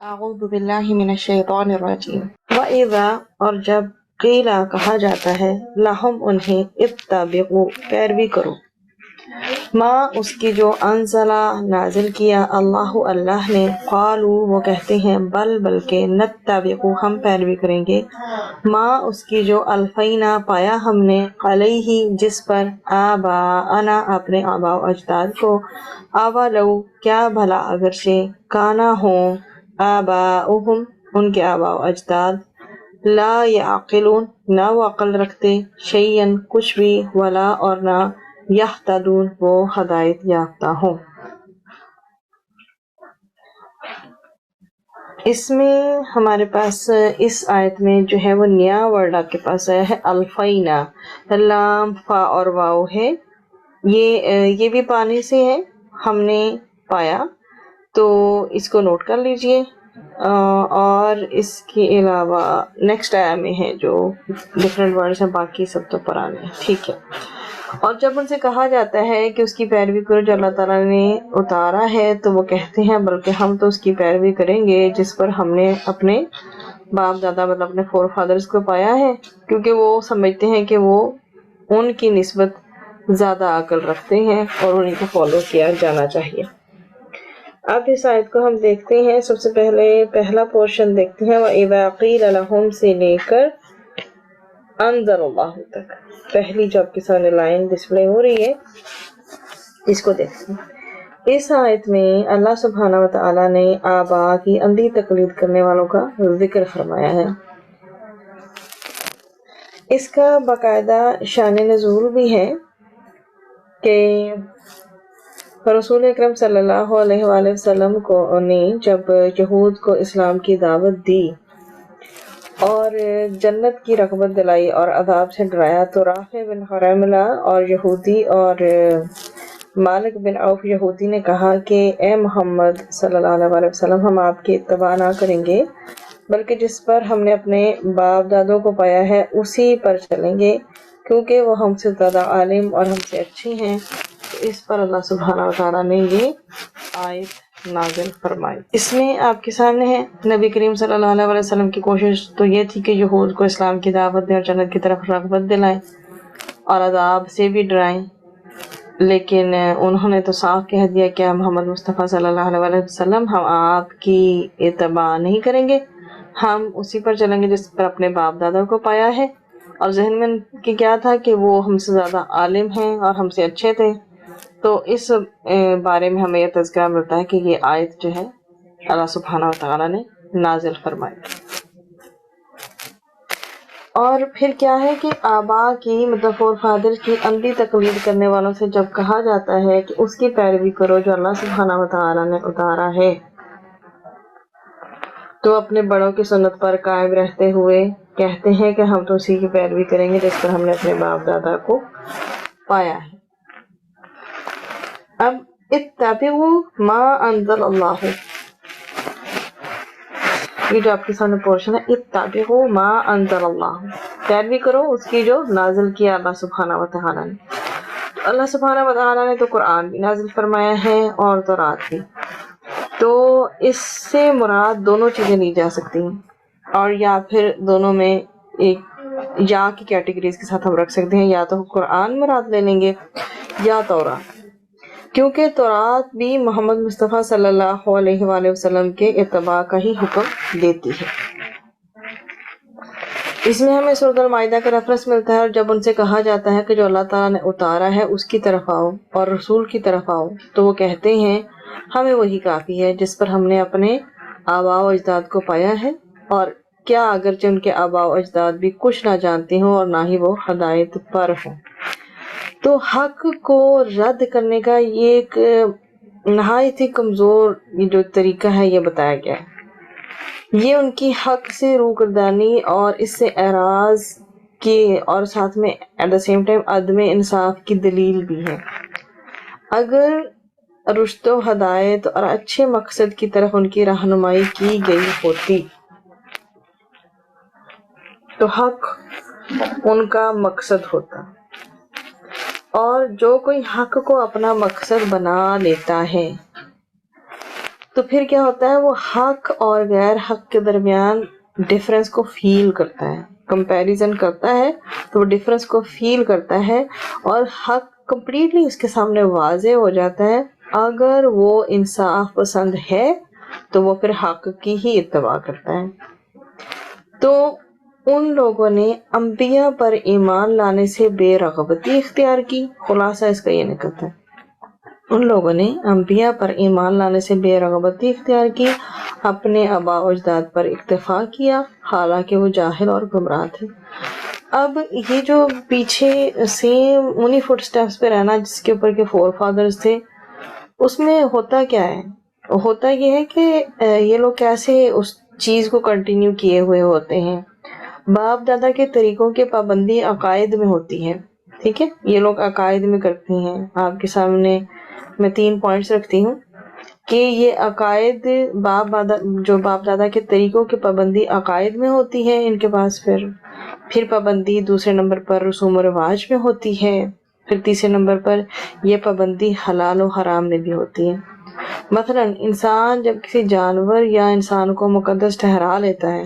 اعوذ باللہ من الشیطان الرجیم وَإِذَا اور جب قیلا کہا جاتا ہے لہم انہیں اتبعوا پیروی کرو ما اس کی جو انزلہ نازل کیا اللہ نے قالو وہ کہتے ہیں بلکہ نتبعوا ہم پیروی کریں گے ما اس کی جو الفینا پایا ہم نے علیہ جس پر آباءنا اپنے آباء و اجداد کو اولو کیا بھلا اگرچہ کانا ہوں آباؤہم ان کے آباء و اجداد لا یعقلون نہ وہ عقل رکھتے شیئن کچھ بھی ولا اور نہ یہتدون وہ ہدایت یافتہ ہوں۔ اس میں ہمارے پاس اس آیت میں جو ہے وہ نیا ورڈ آپ کے پاس آیا ہے الفینا، لام فا اور واو ہے، یہ بھی پانی سے ہے، ہم نے پایا، تو اس کو نوٹ کر لیجئے۔ اور اس کے علاوہ نیکسٹ آیا میں ہے جو ڈفرینٹ ورڈز ہیں، باقی سب تو پرانے ہیں، ٹھیک ہے۔ اور جب ان سے کہا جاتا ہے کہ اس کی پیروی کرو جو اللہ تعالیٰ نے اتارا ہے، تو وہ کہتے ہیں بلکہ ہم تو اس کی پیروی کریں گے جس پر ہم نے اپنے باپ دادا مطلب اپنے فور فادرز کو پایا ہے، کیونکہ وہ سمجھتے ہیں کہ وہ ان کی نسبت زیادہ عقل رکھتے ہیں اور انہیں کو فالو کیا جانا چاہیے۔ اب اس آیت کو ہم دیکھتے ہیں، سب سے پہلے پہلا پورشن دیکھتے ہیں وَإِذَا قِيلَ لَهُمْ سے لے کر انزل اللہ تک، پہلی جو آپ کے سامنے لائن ڈسپلے ہو رہی ہے اس کو دیکھتے ہیں۔ اس آیت میں اللہ سبحانہ وتعالی نے آبا کی اندھی تقلید کرنے والوں کا ذکر فرمایا ہے۔ اس کا باقاعدہ شان نزول بھی ہے کہ رسول اکرم صلی اللہ علیہ وآلہ وسلم کو نے جب یہود کو اسلام کی دعوت دی اور جنت کی رغبت دلائی اور عذاب سے ڈرایا، تو رافع بن حرملہ اور یہودی اور مالک بن عوف یہودی نے کہا کہ اے محمد صلی اللہ علیہ وآلہ وسلم، ہم آپ کی اتباع نہ کریں گے بلکہ جس پر ہم نے اپنے باپ دادوں کو پایا ہے اسی پر چلیں گے، کیونکہ وہ ہم سے زیادہ عالم اور ہم سے اچھی ہیں۔ تو اس پر اللہ سبحانہ وتعالیٰ نے یہ آیت نازل فرمائی۔ اس میں آپ کے سامنے ہے نبی کریم صلی اللہ علیہ وسلم کی کوشش تو یہ تھی کہ یہود کو اسلام کی دعوت دیں اور جنت کی طرف رغبت دلائیں اور عذاب سے بھی ڈرائیں، لیکن انہوں نے تو صاف کہہ دیا کہ محمد مصطفیٰ صلی اللہ علیہ وسلم ہم آپ کی اتباع نہیں کریں گے، ہم اسی پر چلیں گے جس پر اپنے باپ دادا کو پایا ہے، اور ذہن میں کہ کیا تھا کہ وہ ہم سے زیادہ عالم ہیں اور ہم سے اچھے تھے۔ تو اس بارے میں ہمیں یہ تذکرہ ملتا ہے کہ یہ آیت جو ہے اللہ سبحانہ وتعالیٰ نے نازل فرمائی۔ اور پھر کیا ہے کہ آبا کی مطلب فور فادر کی اندھی تقلید کرنے والوں سے جب کہا جاتا ہے کہ اس کی پیروی کرو جو اللہ سبحانہ وتعالیٰ نے اتارا ہے، تو اپنے بڑوں کی سنت پر قائم رہتے ہوئے کہتے ہیں کہ ہم تو اسی کی پیروی کریں گے جس پر ہم نے اپنے باپ دادا کو پایا ہے۔ اب اتبعوا ما انزل اللہ، یہ جو آپ کے سامنے پورشن ہے اتبعوا ما انزل اللہ، پیروی کرو اس کی جو نازل کیا اللہ سبحانہ وتعالیٰ نے۔ تو اللہ سبحانہ وتعالیٰ نے تو قرآن بھی نازل فرمایا ہے اور تورات بھی، تو اس سے مراد دونوں چیزیں لی جا سکتی ہیں، اور یا پھر دونوں میں ایک یا کی کیٹیگریز کے ساتھ ہم رکھ سکتے ہیں، یا تو قرآن مراد لے لیں گے یا تورات، کیونکہ تورات بھی محمد مصطفیٰ صلی اللہ علیہ وآلہ وسلم کے اتباع کا ہی حکم دیتی ہے۔ اس میں ہمیں سورۃ المائدہ کا ریفرنس ملتا ہے، اور جب ان سے کہا جاتا ہے کہ جو اللہ تعالیٰ نے اتارا ہے اس کی طرف آؤ اور رسول کی طرف آؤ، تو وہ کہتے ہیں ہمیں وہی کافی ہے جس پر ہم نے اپنے آباء و اجداد کو پایا ہے، اور کیا اگرچہ ان کے آباء و اجداد بھی کچھ نہ جانتے ہوں اور نہ ہی وہ ہدایت پر ہوں۔ تو حق کو رد کرنے کا یہ ایک نہایت ہی کمزور جو طریقہ ہے یہ بتایا گیا ہے، یہ ان کی حق سے روگردانی اور اس سے اعراض کی اور ساتھ میں ایٹ دا سیم ٹائم عدم انصاف کی دلیل بھی ہے۔ اگر رشد و ہدایت اور اچھے مقصد کی طرف ان کی رہنمائی کی گئی ہوتی تو حق ان کا مقصد ہوتا، اور جو کوئی حق کو اپنا مقصد بنا لیتا ہے تو پھر کیا ہوتا ہے, وہ حق اور غیر حق کے درمیان ڈفرینس کو فیل کرتا ہے, کمپیریزن کرتا ہے تو وہ ڈفرینس کو فیل کرتا ہے, اور حق کمپلیٹلی اس کے سامنے واضح ہو جاتا ہے. اگر وہ انصاف پسند ہے تو وہ پھر حق کی ہی اتباع کرتا ہے. تو ان لوگوں نے انبیاء پر ایمان لانے سے بے رغبتی اختیار کی. خلاصہ اس کا یہ نکلتا ہے, ان لوگوں نے انبیاء پر ایمان لانے سے بے رغبتی اختیار کی, اپنے آباء و اجداد پر اکتفا کیا حالانکہ وہ جاہل اور گمراہ تھے. اب یہ جو پیچھے سیم انہی فٹ سٹیپس پہ رہنا جس کے اوپر کے فور فادرز تھے, اس میں ہوتا کیا ہے, ہوتا یہ ہے کہ یہ لوگ کیسے اس چیز کو کنٹینیو کیے ہوئے ہوتے ہیں. باپ دادا کے طریقوں کے پابندی عقائد میں ہوتی ہے, ٹھیک ہے, یہ لوگ عقائد میں کرتے ہیں. آپ کے سامنے میں 3 پوائنٹس رکھتی ہوں کہ یہ عقائد جو باپ دادا کے طریقوں کی پابندی عقائد میں ہوتی ہے ان کے پاس, پھر پابندی دوسرے نمبر پر رسوم و رواج میں ہوتی ہے, پھر تیسرے نمبر پر یہ پابندی حلال و حرام میں بھی ہوتی ہے. مثلا انسان جب کسی جانور یا انسان کو مقدس ٹھہرا لیتا ہے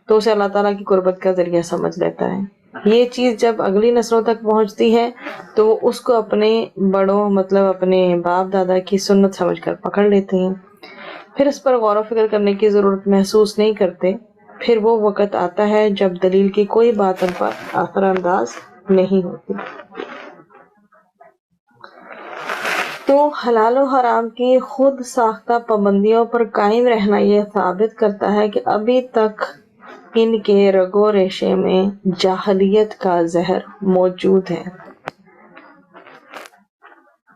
تو اسے اللہ تعالیٰ کی قربت کا ذریعہ سمجھ لیتا ہے. یہ چیز جب اگلی نسلوں تک پہنچتی ہے تو وہ اس کو اپنے بڑوں مطلب اپنے باپ دادا کی سنت سمجھ کر پکڑ لیتے ہیں, پھر اس پر غور و فکر کرنے کی ضرورت محسوس نہیں کرتے. پھر وہ وقت آتا ہے جب دلیل کی کوئی بات ان پر اثر انداز نہیں ہوتی. تو حلال و حرام کی خود ساختہ پابندیوں پر قائم رہنا یہ ثابت کرتا ہے کہ ابھی تک ان کے رگ و ریشے میں جاہلیت کا زہر موجود ہے.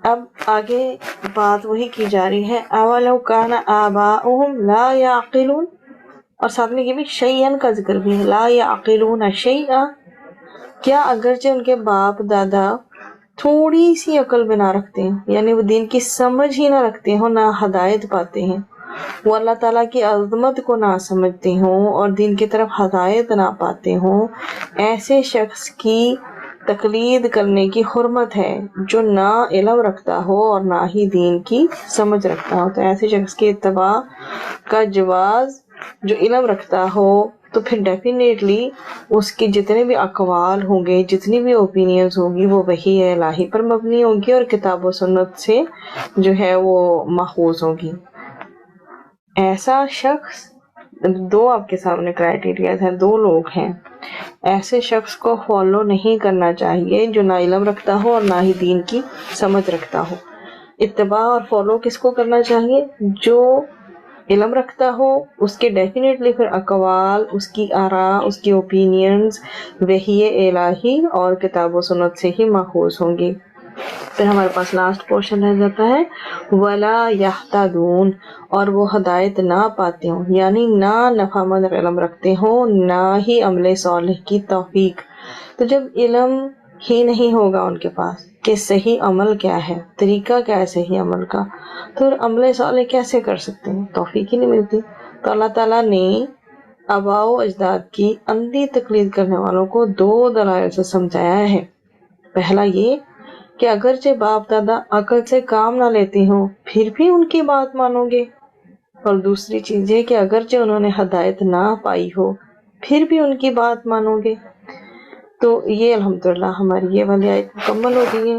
اب آگے بات وہی کی جا رہی ہے, اولو کان آباؤہم لا یعقلون, اور ساتھ میں یہ بھی شیئن کا ذکر بھی ہے, لا یعقلون شیئا, کیا اگرچہ ان کے باپ دادا تھوڑی سی عقل بھی نہ رکھتے ہیں, یعنی وہ دین کی سمجھ ہی نہ رکھتے ہوں, نہ ہدایت پاتے ہیں, وہ اللہ تعالیٰ کی عظمت کو نہ سمجھتے ہوں اور دین کی طرف ہدایت نہ پاتے ہوں, ایسے شخص کی تقلید کرنے کی حرمت ہے جو نہ علم رکھتا ہو اور نہ ہی دین کی سمجھ رکھتا ہو. تو ایسے شخص کی اتباع کا جواز جو علم رکھتا ہو, تو پھر ڈیفینیٹلی اس کے جتنے بھی اقوال ہوں گے, جتنی بھی اوپینینز ہوں گی, وہ وحی الہی پر مبنی ہوں گی اور کتاب و سنت سے جو ہے وہ ماخوذ ہوں گی. ایسا شخص, 2 آپ کے سامنے کرائٹیریا ہیں, 2 لوگ ہیں, ایسے شخص کو فالو نہیں کرنا چاہیے جو نہ علم رکھتا ہو اور نہ ہی دین کی سمجھ رکھتا ہو. اتباع اور فالو کس کو کرنا چاہیے؟ جو علم رکھتا ہو, اس کے ڈیفینیٹلی پھر اقوال, اس کی آراء, اس کی اوپینینز وحی الہی اور کتاب و سنت سے ہی ماخوذ ہوں گی. پھر ہمارے پاس لاسٹ پورشن رہ جاتا ہے وَلَا يَحْتَدُونَ, اور وہ ہدایت نہ پاتے ہوں, یعنی نہ نفع مند علم رکھتے ہوں, نہ ہی عمل صالح کی توفیق. تو جب علم ہی نہیں ہوگا ان کے پاس کہ صحیح عمل کیا ہے, طریقہ کیا ہے صحیح عمل کا, تو عمل صالح کیسے کر سکتے ہیں, توفیق ہی نہیں ملتی. تو اللہ تعالیٰ نے آباء و اجداد کی اندھی تقلید کرنے والوں کو 2 دلائل سے سمجھایا ہے. پہلا یہ کہ اگرچہ باپ دادا عقل سے کام نہ لیتے ہوں پھر بھی ان کی بات مانو گے, اور دوسری چیز یہ کہ اگرچہ انہوں نے ہدایت نہ پائی ہو پھر بھی ان کی بات مانو گے. تو یہ الحمدللہ ہماری یہ والی آیت مکمل ہو گئی ہے.